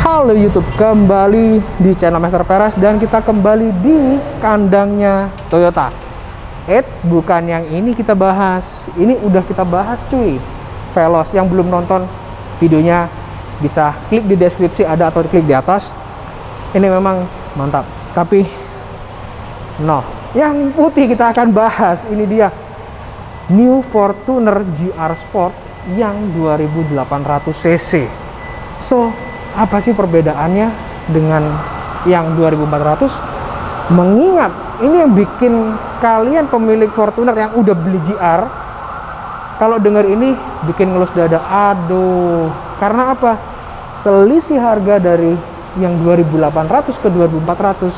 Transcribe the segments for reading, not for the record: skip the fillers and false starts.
Halo YouTube, kembali di channel Master Perez dan kita kembali di kandangnya Toyota. Eits, bukan yang ini kita bahas. Ini udah kita bahas cuy. Veloz, yang belum nonton videonya bisa klik di deskripsi ada atau klik di atas. Ini memang mantap. Tapi yang putih kita akan bahas. Ini dia New Fortuner GR Sport yang 2800 cc. So, apa sih perbedaannya dengan yang 2400? Mengingat ini yang bikin kalian pemilik Fortuner yang udah beli GR, kalau dengar ini bikin ngelus dada. Aduh, karena apa? Selisih harga dari yang 2800 ke 2400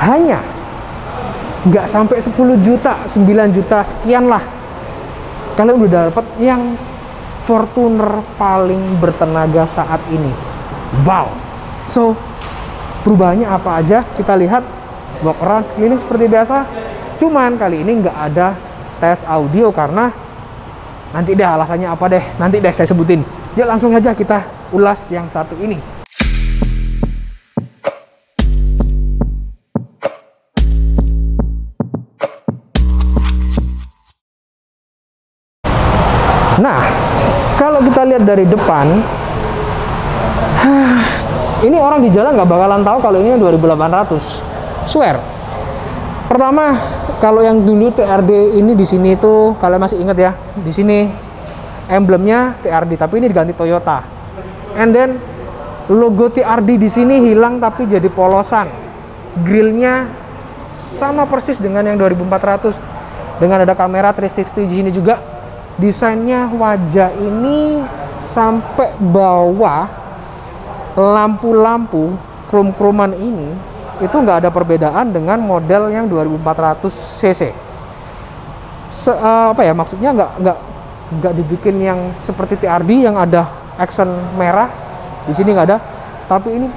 hanya nggak sampai 10 juta, 9 juta sekian lah. Kalian udah dapat yang Fortuner paling bertenaga saat ini. Wow. So, perubahannya apa aja? Kita lihat walk around sekeliling seperti biasa. Cuman kali ini nggak ada tes audio karena nanti deh alasannya apa deh. Nanti deh saya sebutin. Yuk langsung aja kita ulas yang satu ini. Nah, kalau kita lihat dari depan, ini orang di jalan nggak bakalan tahu kalau ini 2800. Swear. Pertama, kalau yang dulu TRD ini di sini tuh, kalian masih ingat ya, di sini emblemnya TRD, tapi ini diganti Toyota. And then logo TRD di sini hilang tapi jadi polosan. Grillnya sama persis dengan yang 2400, dengan ada kamera 360 di sini juga. Desainnya wajah ini sampai bawah, lampu-lampu krom-kroman ini itu nggak ada perbedaan dengan model yang 2400 cc. Apa ya maksudnya, nggak dibikin yang seperti TRD yang ada accent merah, di sini nggak ada, tapi ini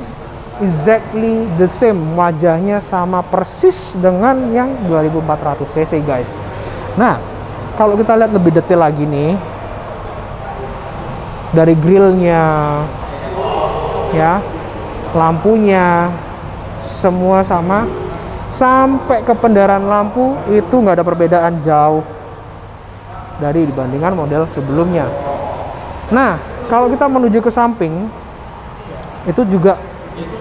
exactly the same, wajahnya sama persis dengan yang 2400 cc guys. Nah, kalau kita lihat lebih detail lagi nih, dari grillnya, ya, lampunya, semua sama, sampai ke pendaran lampu itu nggak ada perbedaan jauh dari dibandingkan model sebelumnya. Nah, kalau kita menuju ke samping, itu juga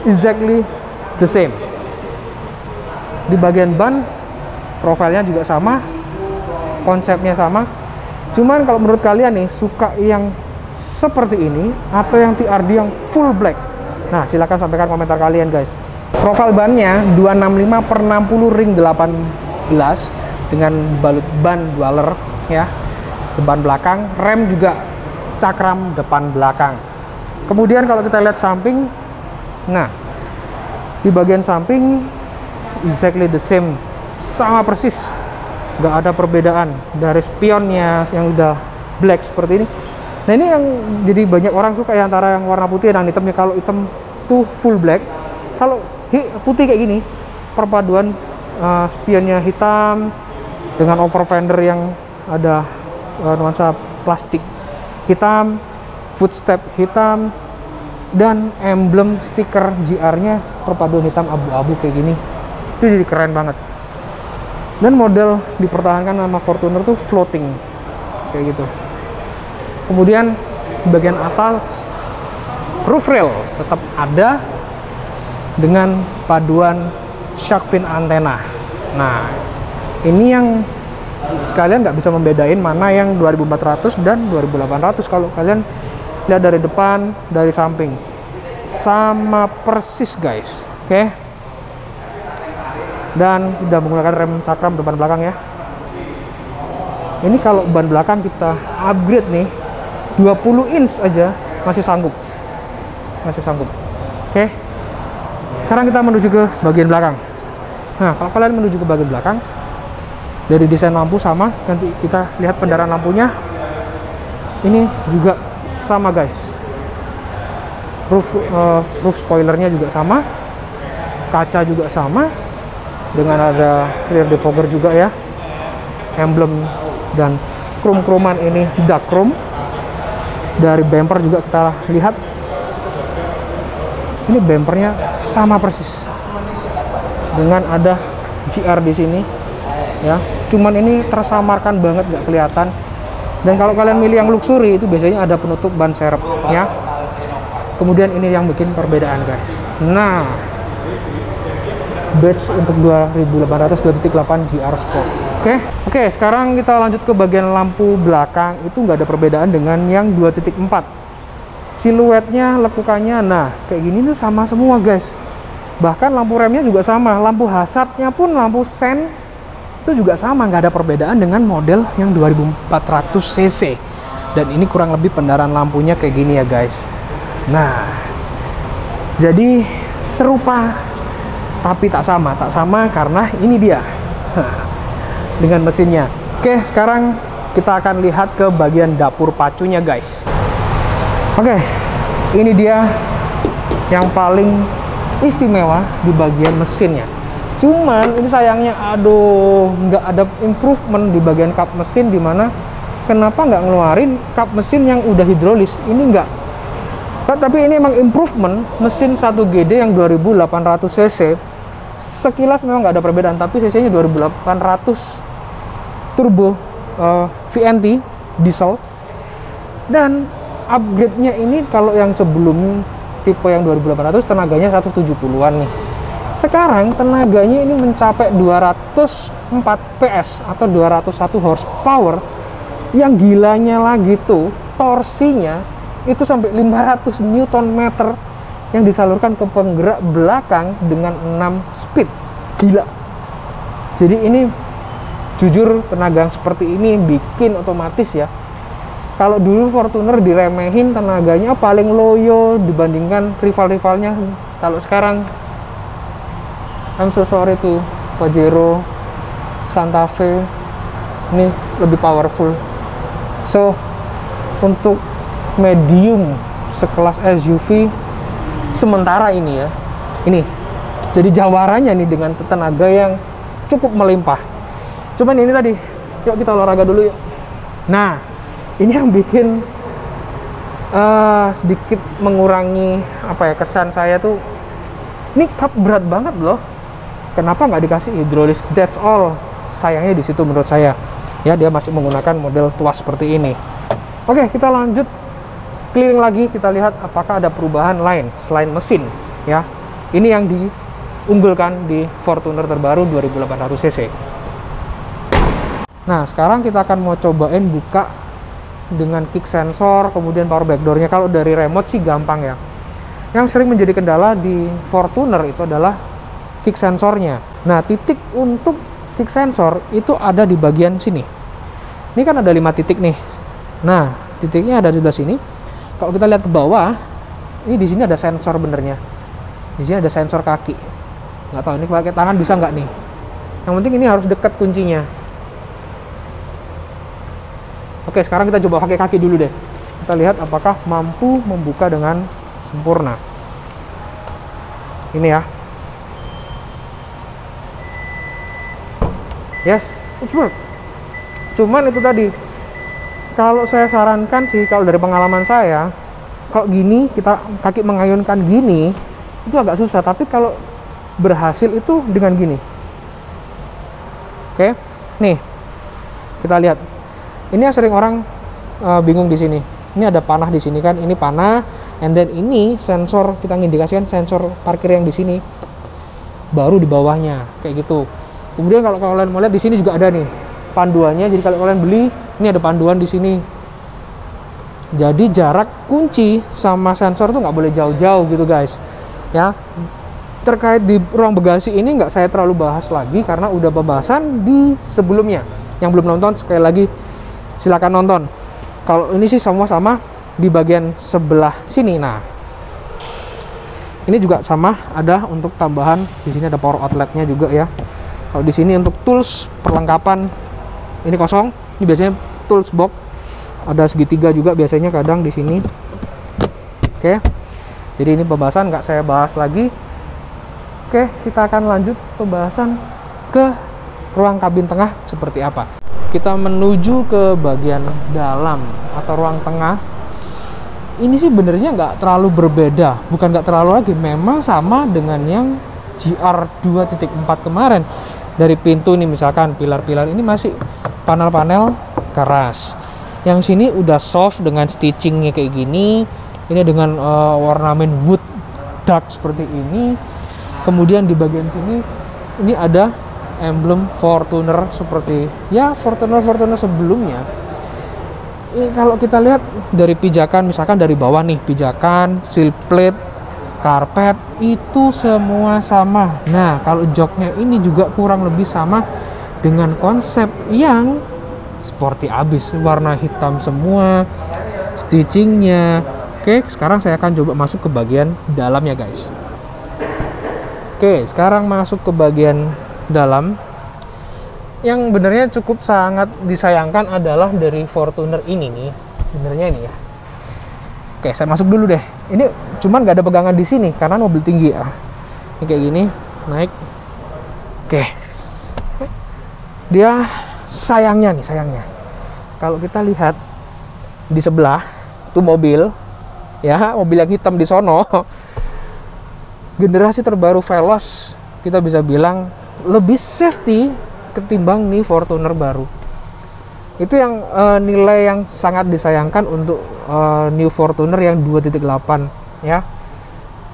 exactly the same. Di bagian ban, profilnya juga sama, konsepnya sama. Cuman kalau menurut kalian nih, suka yang seperti ini atau yang TRD yang full black? Nah, silahkan sampaikan komentar kalian guys. Profil bannya 265/60 ring 18 dengan balut ban dweller ya, depan belakang. Rem juga cakram depan belakang. Kemudian kalau kita lihat samping, nah di bagian samping exactly the same, sama persis, nggak ada perbedaan dari spionnya yang udah black seperti ini. Nah, ini yang jadi banyak orang suka ya, antara yang warna putih dan hitamnya. Kalau hitam tuh full black, kalau putih kayak gini, perpaduan spionnya hitam dengan over fender yang ada nuansa plastik hitam, footstep hitam, dan emblem stiker GR-nya perpaduan hitam abu-abu kayak gini. Itu jadi keren banget. Dan model dipertahankan sama Fortuner tuh floating kayak gitu. Kemudian bagian atas roof rail tetap ada dengan paduan shark fin antena. Nah, ini yang kalian nggak bisa membedain mana yang 2400 dan 2800 kalau kalian lihat dari depan, dari samping, sama persis guys. Oke. Dan sudah menggunakan rem cakram depan belakang ya. Ini kalau ban belakang kita upgrade nih 20 inch aja masih sanggup. Oke. Sekarang kita menuju ke bagian belakang. Nah, kalau kalian menuju ke bagian belakang, dari desain lampu sama, nanti kita lihat pendaran lampunya. Ini juga sama guys. Roof spoilernya juga sama. Kaca juga sama. Dengan ada rear defogger juga ya, emblem dan krom-kroman ini dark chrome. Dari bumper juga kita lihat Ini bumpernya sama persis dengan ada GR di sini ya, cuman ini tersamarkan banget, nggak kelihatan. Dan kalau kalian milih yang luxury itu biasanya ada penutup ban serep ya. Kemudian ini yang bikin perbedaan guys. Nah, badge untuk 2800 2.8 GR Sport. Oke, sekarang kita lanjut ke bagian lampu belakang. Itu nggak ada perbedaan dengan yang 2.4. Siluetnya, lekukannya, nah kayak gini tuh sama semua guys. Bahkan lampu remnya juga sama, lampu hazardnya pun, lampu sen itu juga sama, nggak ada perbedaan dengan model yang 2400 cc. Dan ini kurang lebih pendaran lampunya kayak gini ya guys. Nah, jadi serupa tapi tak sama karena ini dia dengan mesinnya. Oke, sekarang kita akan lihat ke bagian dapur pacunya guys. Oke, ini dia yang paling istimewa di bagian mesinnya. Cuman ini sayangnya, aduh, nggak ada improvement di bagian kap mesin, dimana kenapa nggak ngeluarin kap mesin yang udah hidrolis. Ini nggak. Tapi ini emang improvement mesin 1GD yang 2800 cc. Sekilas memang nggak ada perbedaan, tapi cc-nya 2800 turbo VNT diesel. Dan upgrade-nya ini kalau yang sebelum tipe yang 2800 tenaganya 170-an nih. Sekarang tenaganya ini mencapai 204 PS atau 201 horsepower. Yang gilanya lagi tuh torsinya itu sampai 500 Nm yang disalurkan ke penggerak belakang dengan 6 speed. Gila. Jadi ini jujur tenaga yang seperti ini bikin otomatis ya. Kalau dulu Fortuner diremehin tenaganya paling loyo dibandingkan rival-rivalnya. Kalau sekarang I'm so sorry tuh Pajero, Santa Fe ini lebih powerful. So untuk medium sekelas SUV sementara ini ya, ini jadi jawarannya nih dengan tenaga yang cukup melimpah. Cuman ini tadi, yuk kita olahraga dulu yuk. Nah, ini yang bikin sedikit mengurangi apa ya, kesan saya tuh, ini kap berat banget loh. Kenapa nggak dikasih hidrolis? That's all. Sayangnya di situ menurut saya. Ya, dia masih menggunakan model tuas seperti ini. Oke, kita lanjut keliling lagi, kita lihat apakah ada perubahan lain selain mesin ya. Ini yang diunggulkan di Fortuner terbaru 2800 cc. Nah, sekarang kita akan mau cobain buka dengan kick sensor, kemudian power back door-nya. Kalau dari remote sih gampang ya. Yang sering menjadi kendala di Fortuner itu adalah kick sensornya. Nah, titik untuk kick sensor itu ada di bagian sini. Ini kan ada 5 titik nih. Nah, titiknya ada di sebelah sini. Kalau kita lihat ke bawah, ini di sini ada sensor benernya. Di sini ada sensor kaki. Nggak tahu ini pakai tangan bisa nggak nih. Yang penting ini harus dekat kuncinya. Oke, sekarang kita coba pakai kaki dulu deh. Kita lihat apakah mampu membuka dengan sempurna. Ini ya. Yes, it's work. Cuman itu tadi, kalau saya sarankan sih, kalau dari pengalaman saya, kalau gini, kita kaki mengayunkan gini, itu agak susah. Tapi kalau berhasil itu dengan gini. Oke, nih, kita lihat. Ini yang sering orang bingung di sini. Ini ada panah di sini kan, ini panah, and then ini sensor, kita mengindikasikan sensor parkir yang di sini, baru di bawahnya, kayak gitu. Kemudian kalau kalian mau lihat di sini juga ada nih panduannya. Jadi kalau kalian beli, ini ada panduan di sini. Jadi jarak kunci sama sensor tuh nggak boleh jauh-jauh gitu guys. Ya, terkait di ruang bagasi ini nggak saya terlalu bahas lagi karena udah pembahasan di sebelumnya. Yang belum nonton sekali lagi silakan nonton. Kalau ini sih sama-sama di bagian sebelah sini. Nah, ini juga sama, ada untuk tambahan di sini, ada power outletnya juga ya. Kalau di sini untuk tools perlengkapan ini kosong. Ini biasanya tools box. Ada segitiga juga biasanya kadang di sini. Oke. Jadi ini pembahasan nggak saya bahas lagi. Oke, kita akan lanjut pembahasan ke ruang kabin tengah seperti apa. Kita menuju ke bagian dalam atau ruang tengah. ini sih benernya nggak terlalu berbeda, bukan nggak terlalu lagi, memang sama dengan yang GR 2.4 kemarin. Dari pintu nih misalkan, pilar-pilar ini masih panel-panel keras. Yang sini udah soft dengan stitchingnya kayak gini. Ini dengan ornamen wood dark seperti ini. Kemudian di bagian sini ini ada emblem Fortuner seperti ya Fortuner sebelumnya. Ini kalau kita lihat dari pijakan, misalkan dari bawah nih, pijakan, sill plate, karpet, itu semua sama. Nah, kalau joknya ini juga kurang lebih sama dengan konsep yang sporty abis, warna hitam semua, stitchingnya. Oke, sekarang saya akan coba masuk ke bagian dalamnya, guys. Oke, sekarang masuk ke bagian dalam. Yang benernya cukup sangat disayangkan adalah dari Fortuner ini nih, benernya ini ya. Oke, saya masuk dulu deh. Ini cuman nggak ada pegangan di sini karena mobil tinggi ya. Ini kayak gini, naik. Oke. Dia sayangnya, kalau kita lihat di sebelah tuh mobil, ya mobil yang hitam di sono, generasi terbaru Veloz, kita bisa bilang lebih safety ketimbang nih Fortuner baru. Itu yang nilai yang sangat disayangkan untuk New Fortuner yang 2.8 ya.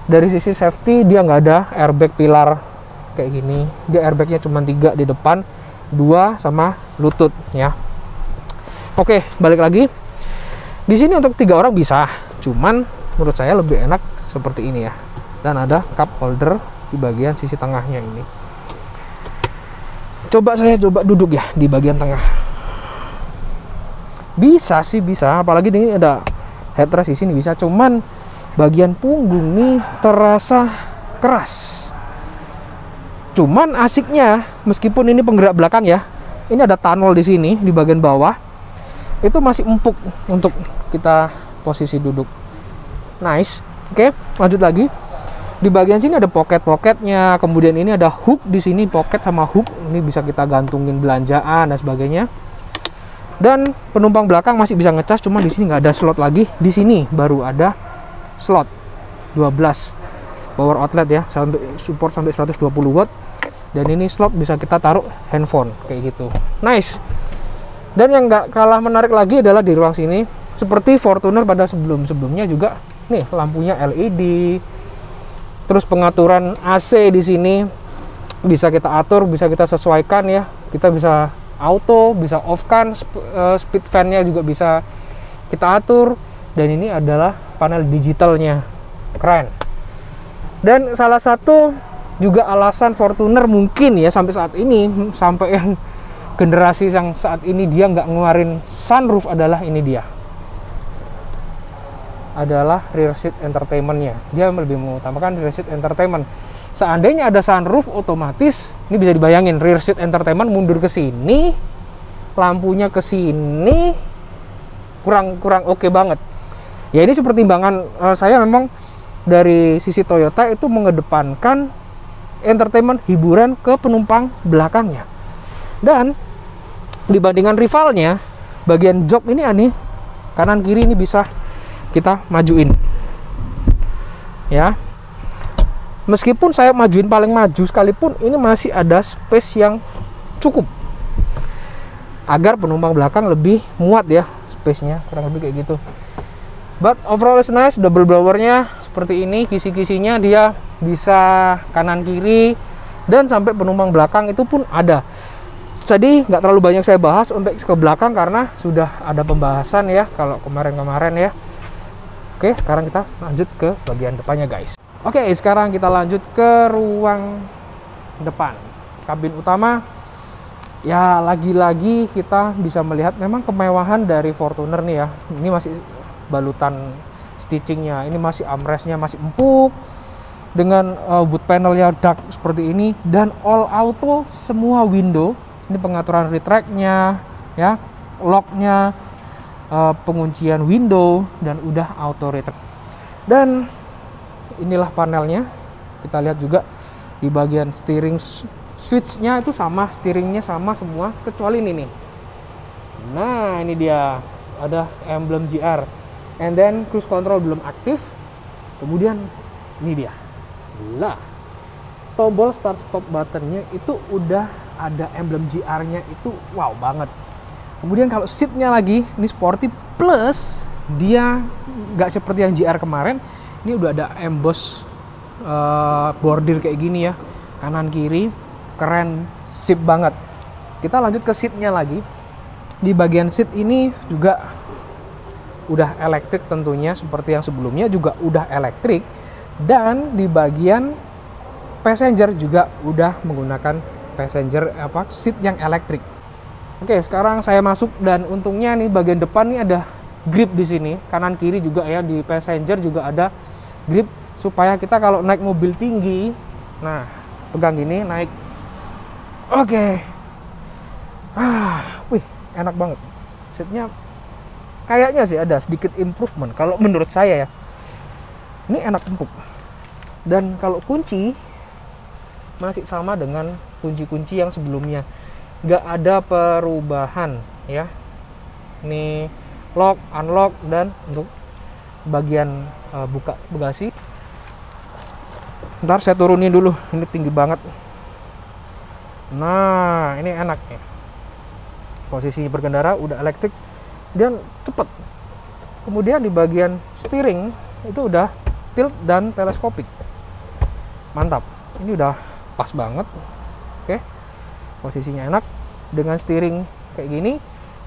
Dari sisi safety dia nggak ada airbag pilar kayak gini. Dia airbagnya cuma 3 di depan, 2 sama lutut ya. Oke, balik lagi. Di sini untuk 3 orang bisa, cuman menurut saya lebih enak seperti ini ya. Dan ada cup holder di bagian sisi tengahnya ini. Saya coba duduk ya di bagian tengah. Bisa sih, bisa. Apalagi ini ada headrest di sini bisa. Cuman bagian punggung nih terasa keras. Cuman asiknya, meskipun ini penggerak belakang ya, ini ada tunnel di sini di bagian bawah. Itu masih empuk untuk kita posisi duduk. Nice. Oke, lanjut lagi. Di bagian sini ada pocket-pocketnya, kemudian ini ada hook di sini, pocket sama hook, ini bisa kita gantungin belanjaan dan sebagainya. Dan penumpang belakang masih bisa ngecas, cuma di sini nggak ada slot lagi. Di sini baru ada slot 12 power outlet ya, sampai support sampai 120 watt. Dan ini slot bisa kita taruh handphone kayak gitu. Nice. Dan yang nggak kalah menarik lagi adalah di ruang sini, seperti Fortuner pada sebelumnya juga, nih lampunya LED. Terus pengaturan AC di sini bisa kita atur, bisa kita sesuaikan ya. Kita bisa auto, bisa off kan, speed fan-nya juga bisa kita atur. Dan ini adalah panel digitalnya, keren. Dan salah satu juga alasan Fortuner mungkin ya sampai saat ini, sampai yang generasi yang saat ini dia nggak ngeluarin sunroof adalah ini dia. Adalah rear seat entertainment-nya. Dia lebih mengutamakan rear seat entertainment. Seandainya ada sunroof otomatis, ini bisa dibayangin rear seat entertainment mundur ke sini, lampunya ke sini, kurang oke banget. Ya ini seperti pertimbangan saya memang dari sisi Toyota itu mengedepankan entertainment hiburan ke penumpang belakangnya. Dan dibandingkan rivalnya, bagian jok ini aneh, kanan kiri ini bisa kita majuin ya. Meskipun saya majuin paling maju sekalipun, ini masih ada space yang cukup agar penumpang belakang lebih muat ya, space-nya kurang lebih kayak gitu. But overall is nice. Double blowernya seperti ini, kisi-kisinya dia bisa kanan kiri dan sampai penumpang belakang itu pun ada. Jadi nggak terlalu banyak saya bahas untuk ke belakang karena sudah ada pembahasan ya kalau kemarin-kemarin ya. Oke, sekarang kita lanjut ke bagian depannya guys. Oke, sekarang kita lanjut ke ruang depan. Kabin utama, ya lagi-lagi kita bisa melihat memang kemewahan dari Fortuner nih ya. Ini masih balutan stitchingnya, ini masih armrestnya masih empuk. Dengan wood panelnya dark seperti ini. Dan all auto semua window. Ini pengaturan retract-nya, ya, lock-nya, penguncian window, dan udah auto retract. Dan inilah panelnya. Kita lihat juga di bagian steering switch-nya itu sama, steeringnya sama semua kecuali ini nih. Nah ini dia, ada emblem GR. and then cruise control belum aktif. Kemudian ini dia lah, tombol start stop buttonnya itu udah ada emblem GR-nya, itu wow banget. Kemudian kalau seatnya lagi, ini sporty plus dia nggak seperti yang GR kemarin, ini udah ada emboss bordir kayak gini ya, kanan kiri, keren, sip banget. Kita lanjut ke seatnya lagi. Di bagian seat ini juga udah elektrik tentunya, seperti yang sebelumnya juga udah elektrik. Dan di bagian passenger juga udah menggunakan passenger seat yang elektrik. Oke, sekarang saya masuk dan untungnya nih bagian depan nih ada grip di sini, kanan kiri juga ya, di passenger juga ada grip supaya kita kalau naik mobil tinggi, nah pegang gini naik. Oke. Wih, enak banget. Seatnya kayaknya sih ada sedikit improvement kalau menurut saya ya. Ini enak empuk. Dan kalau kunci masih sama dengan kunci-kunci yang sebelumnya, nggak ada perubahan ya. Ini lock, unlock, dan untuk bagian buka bagasi. Ntar saya turunin dulu, ini tinggi banget. Nah, ini enak nih. Posisi berkendara udah elektrik dan cepet. Kemudian di bagian steering itu udah tilt dan teleskopik. Mantap, ini udah pas banget. Oke, posisinya enak dengan steering kayak gini.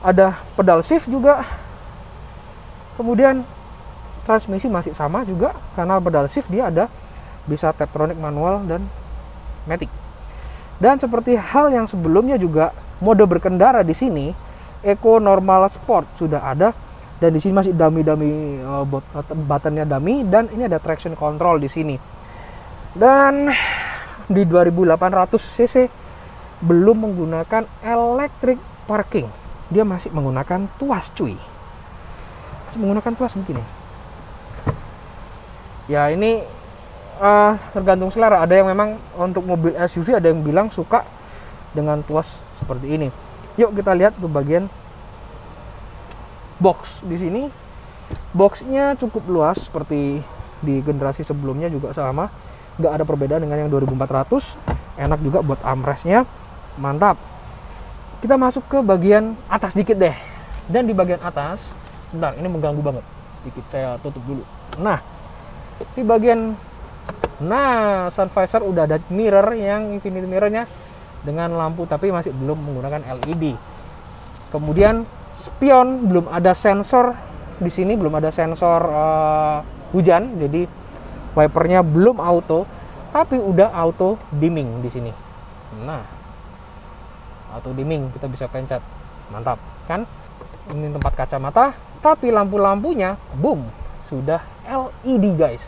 Ada pedal shift juga. Kemudian transmisi masih sama juga, karena pedal shift dia ada bisa Taptronic manual dan matic. Dan seperti hal yang sebelumnya juga, mode berkendara di sini Eco, Normal, Sport sudah ada. Dan di sini masih dummy buttonnya dummy, dan ini ada traction control di sini. Dan di 2800 cc belum menggunakan electric parking, dia masih menggunakan tuas cuy, masih menggunakan tuas begini ya. Ini tergantung selera, ada yang memang untuk mobil SUV ada yang bilang suka dengan tuas seperti ini. Yuk kita lihat ke bagian box. Di sini boxnya cukup luas seperti di generasi sebelumnya juga sama, nggak ada perbedaan dengan yang 2400. Enak juga buat armrestnya, mantap. Kita masuk ke bagian atas dikit deh. Dan di bagian atas, bentar, ini mengganggu banget, sedikit saya tutup dulu. Nah, di bagian sun visor udah ada mirror, yang infinity mirrornya dengan lampu, tapi masih belum menggunakan LED. Kemudian spion belum ada sensor di sini, belum ada sensor hujan, jadi wipernya belum auto, tapi udah auto dimming di sini. Nah, auto dimming kita bisa pencet, mantap kan? Ini tempat kacamata, tapi lampu-lampunya boom sudah LED guys.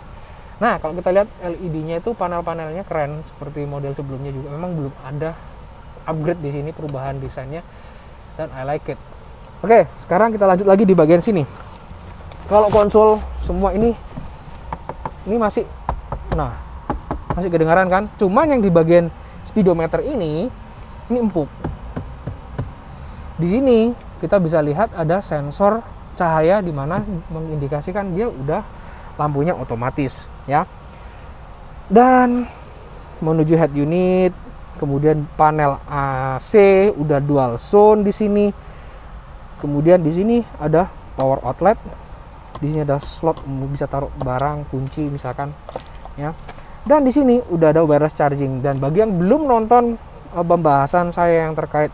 Nah, kalau kita lihat LED-nya itu panel-panelnya keren seperti model sebelumnya juga. Memang belum ada upgrade di sini, perubahan desainnya, dan I like it. Oke, sekarang kita lanjut lagi di bagian sini. Kalau konsol semua ini masih, nah, masih kedengaran kan? Cuman yang di bagian speedometer ini empuk. Di sini kita bisa lihat ada sensor cahaya di mana mengindikasikan dia udah lampunya otomatis ya. Dan menuju head unit, kemudian panel AC udah dual zone di sini. Kemudian di sini ada power outlet. Di sini ada slot bisa taruh barang, kunci misalkan ya. Dan di sini udah ada wireless charging. Dan bagi yang belum nonton pembahasan saya yang terkait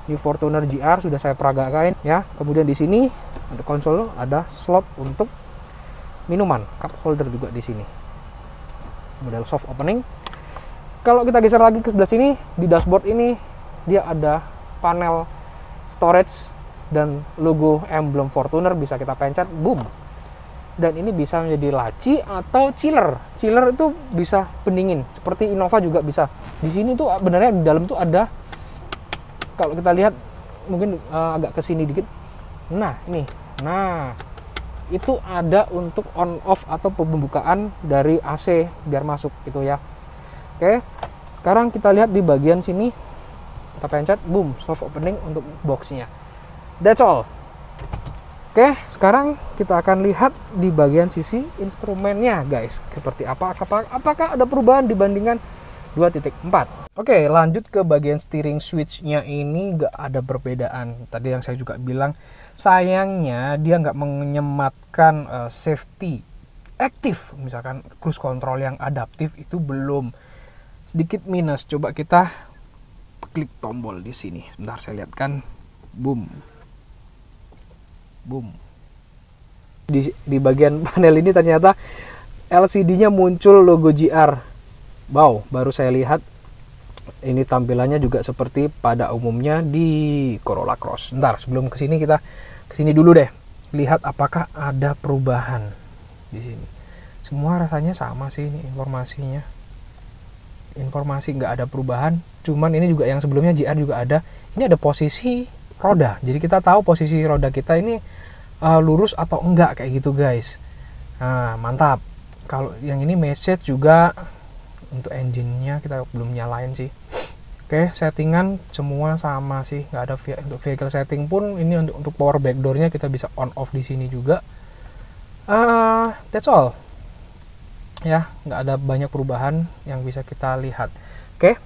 New Fortuner GR sudah saya peragakan ya. Kemudian di sini ada konsol, ada slot untuk minuman, cup holder juga di sini. Model soft opening. Kalau kita geser lagi ke sebelah sini, di dashboard ini dia ada panel storage dan logo emblem Fortuner bisa kita pencet, boom. Dan ini bisa menjadi laci atau chiller. Chiller itu bisa pendingin, seperti Innova juga bisa. Di sini tuh sebenarnya di dalam tuh ada, kalau kita lihat mungkin agak ke sini dikit. Nah, ini. Nah, itu ada untuk on off atau pembukaan dari AC biar masuk gitu ya. Oke. Sekarang kita lihat di bagian sini. Kita pencet, boom, soft opening untuk boxnya. That's all. Oke, sekarang kita akan lihat di bagian sisi instrumennya guys, seperti apa, apakah ada perubahan dibandingkan 2.4. Oke, lanjut ke bagian steering switch-nya. Ini nggak ada perbedaan. Tadi yang saya juga bilang, sayangnya dia nggak menyematkan safety aktif, misalkan cruise control yang adaptif itu belum. Sedikit minus. Coba kita klik tombol di sini. Sebentar saya lihatkan. Boom. Boom. Di bagian panel ini ternyata LCD-nya muncul logo GR. Wow, baru saya lihat. Ini tampilannya juga seperti pada umumnya di Corolla Cross. Bentar, sebelum kesini kita kesini dulu deh. Lihat apakah ada perubahan di sini. Semua rasanya sama sih ini informasinya. Informasi nggak ada perubahan. Cuman ini juga yang sebelumnya GR juga ada. Ini ada posisi roda. Jadi kita tahu posisi roda kita ini lurus atau enggak kayak gitu guys. Nah, mantap. Kalau yang ini message juga. Untuk engine-nya kita belum nyalain sih. Oke, settingan semua sama sih, nggak ada untuk vehicle setting pun. Ini untuk power back door-nya kita bisa on off di sini juga. That's all. Ya, nggak ada banyak perubahan yang bisa kita lihat. Oke,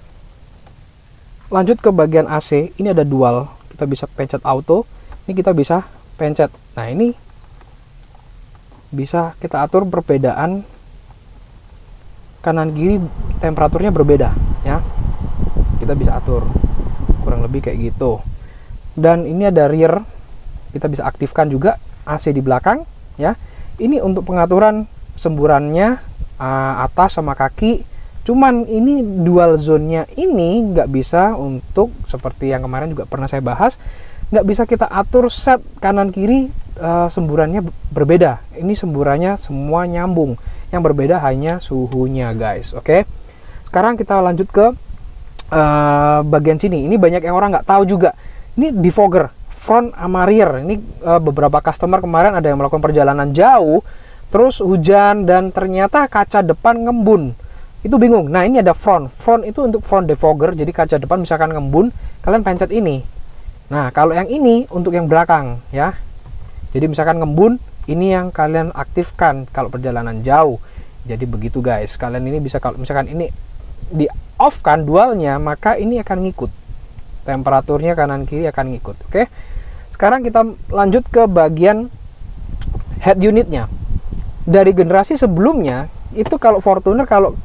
lanjut ke bagian AC. Ini ada dual, kita bisa pencet auto. Ini kita bisa pencet. Nah, ini bisa kita atur perbedaan kanan kiri, temperaturnya berbeda ya, kita bisa atur kurang lebih kayak gitu. Dan ini ada rear, kita bisa aktifkan juga AC di belakang ya. Ini untuk pengaturan semburannya atas sama kaki. Cuman ini dual zone-nya ini nggak bisa untuk seperti yang kemarin juga pernah saya bahas, nggak bisa kita atur set kanan kiri semburannya berbeda. Ini semburannya semua nyambung. Yang berbeda hanya suhunya guys. Oke, sekarang kita lanjut ke bagian sini. Ini banyak yang orang nggak tahu juga. Ini defogger front sama rear. Ini beberapa customer kemarin ada yang melakukan perjalanan jauh, terus hujan dan ternyata kaca depan ngembun. Itu bingung. Nah, ini ada front itu untuk front defogger. Jadi kaca depan misalkan ngembun, kalian pencet ini. Nah, kalau yang ini untuk yang belakang ya. Jadi misalkan ngembun, ini yang kalian aktifkan kalau perjalanan jauh. Jadi begitu guys. Kalian ini bisa, kalau misalkan ini di off kan dualnya, maka ini akan ngikut. Temperaturnya kanan kiri akan ngikut. Oke. Sekarang kita lanjut ke bagian head unitnya. Dari generasi sebelumnya itu kalau Fortuner, kalau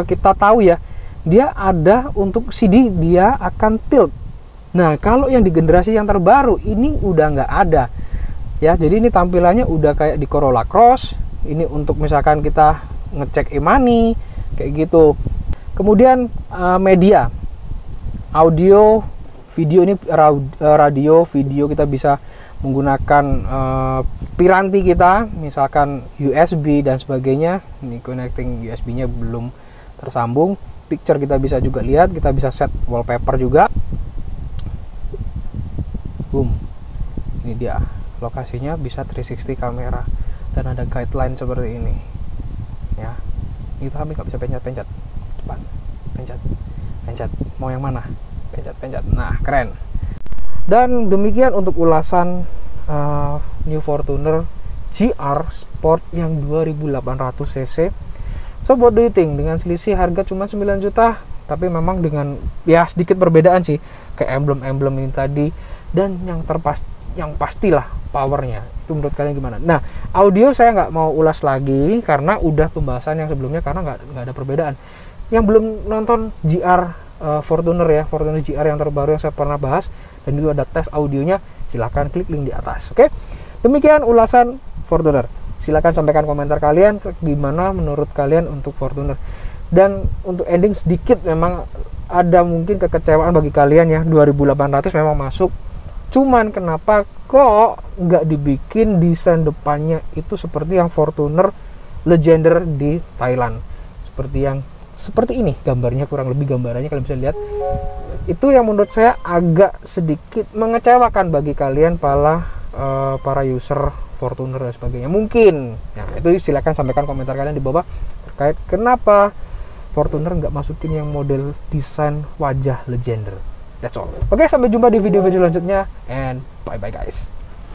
kita tahu ya, dia ada untuk CD dia akan tilt. Nah, kalau yang di generasi yang terbaru ini udah nggak ada. Ya, jadi ini tampilannya udah kayak di Corolla Cross. Ini untuk misalkan kita ngecek e-money kayak gitu. Kemudian media, audio, video, ini radio, video kita bisa menggunakan piranti kita, misalkan USB dan sebagainya. Ini connecting USB-nya belum tersambung. Picture kita bisa juga lihat, kita bisa set wallpaper juga. Boom. Ini dia. Lokasinya bisa 360 kamera dan ada guideline seperti ini ya. Itu kami nggak bisa pencet-pencet, cepat pencet, mau yang mana, pencet. Nah, keren. Dan demikian untuk ulasan New Fortuner GR Sport yang 2800 cc. So what do you think? Dengan selisih harga cuma 9 juta, tapi memang dengan ya sedikit perbedaan sih kayak emblem-emblem ini tadi, dan yang pastilah powernya. Itu menurut kalian gimana? Nah, audio saya nggak mau ulas lagi karena udah pembahasan yang sebelumnya, karena nggak ada perbedaan. Yang belum nonton GR Fortuner ya, Fortuner GR yang terbaru yang saya pernah bahas, dan itu ada tes audionya, silahkan klik link di atas. Oke, demikian ulasan Fortuner. Silahkan sampaikan komentar kalian gimana menurut kalian untuk Fortuner. Dan untuk ending sedikit, memang ada mungkin kekecewaan bagi kalian ya, 2800 memang masuk. Cuman kenapa kok nggak dibikin desain depannya itu seperti yang Fortuner Legender di Thailand, seperti ini gambarnya, kurang lebih gambarannya kalian bisa lihat. Itu yang menurut saya agak sedikit mengecewakan bagi kalian para user Fortuner dan sebagainya mungkin. Nah, itu silakan sampaikan komentar kalian di bawah terkait kenapa Fortuner nggak masukin yang model desain wajah Legender. That's all. Oke, sampai jumpa di video-video selanjutnya, and bye-bye guys.